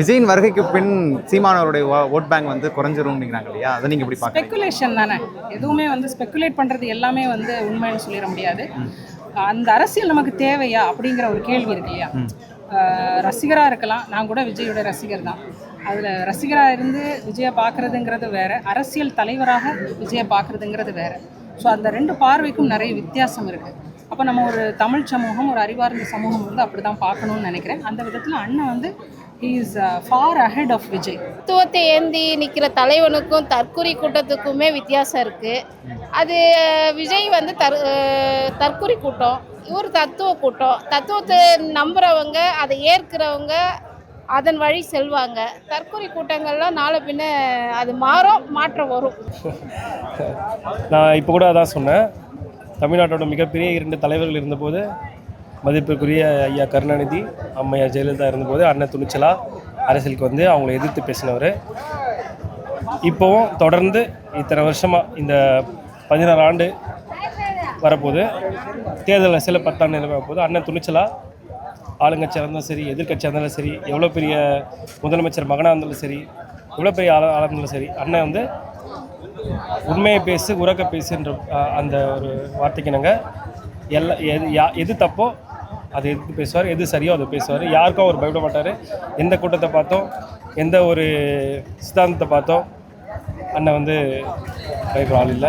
விஜயின் வருகைக்கு பின் சீமானவருடைய vote bank வந்து குறைஞ்சிரும்ங்கிறாங்க இல்லையா? அதை நீங்க எப்படி பார்க்குறீங்க? ஸ்பெக்குலேஷன் தானே. எதுவுமே ஸ்பெக்குலேட் பண்ணுறது எல்லாமே உண்மைன்னு சொல்லிட முடியாது. அந்த அரசியல் நமக்கு தேவையா அப்படிங்கிற ஒரு கேள்வி இருக்கு இல்லையா? ரசிகராக இருக்கலாம். நான் கூட விஜயோட ரசிகர் தான். அதில் ரசிகராக இருந்து விஜயை பார்க்குறதுங்கிறது வேறு, அரசியல் தலைவராக விஜயை பார்க்குறதுங்கிறது வேறு. ஸோ அந்த ரெண்டு பார்வைக்கும் நிறைய வித்தியாசம் இருக்குது. அப்போ நம்ம ஒரு தமிழ் சமூகம், ஒரு அறிவார்ந்த சமூகம் அப்படி தான் பார்க்கணுன்னு நினைக்கிறேன். அந்த விதத்தில் அண்ணன் he is far ahead of Vijay. தத்துவத்தை ஏந்தி நிற்கிற தலைவனுக்கும் தற்குறி கூட்டத்துக்குமே வித்தியாசம் இருக்குது. அது விஜய் தற்குறி கூட்டம், இவர் தத்துவ கூட்டம். தத்துவத்தை நம்புகிறவங்க, அதை ஏற்கிறவங்க அதன் வழி செல்வாங்க. தற்குறி கூட்டங்கள்லாம் நாளை பின்ன அது மாற்றம் வரும். நான் இப்போ கூட அதான் சொன்னேன். தமிழ்நாட்டோட மிகப்பெரிய 2 தலைவர்கள் இருந்தபோது மதிப்பிற்குரிய ஐயா கருணாநிதி, அம்மையா ஜெயலலிதா இருந்தபோது அண்ணன் துணிச்சலாக அரசியலுக்கு வந்து அவங்கள எதிர்த்து பேசினவர். இப்போவும் தொடர்ந்து இத்தனை வருஷமாக இந்த 16 ஆண்டு வரப்போது, தேர்தல் சில 10 ஆண்டு வரப்போது அண்ணன் துணிச்சலாக ஆளுங்கட்சியாக இருந்தாலும் சரி, எதிர்கட்சியாக இருந்தாலும் சரி, எவ்வளோ பெரிய முதலமைச்சர் மகனாக இருந்தாலும் சரி, எவ்வளோ பெரிய ஆளாக இருந்தாலும் சரி, அண்ணன் வந்து உண்மையை பேசு உறக்க பேசுன்ற அந்த ஒரு வார்த்தைக்கு நாங்கள் எது தப்போ அதை எதிர்த்து பேசுவார், எது சரியோ அதை பேசுவார். யாருக்கும் அவர் பயப்பட மாட்டார். எந்த கூட்டத்தை பார்த்தோம், எந்த ஒரு சித்தாந்தத்தை பார்த்தோம் அண்ணன் வந்து பயப்பட ஆள் இல்லை.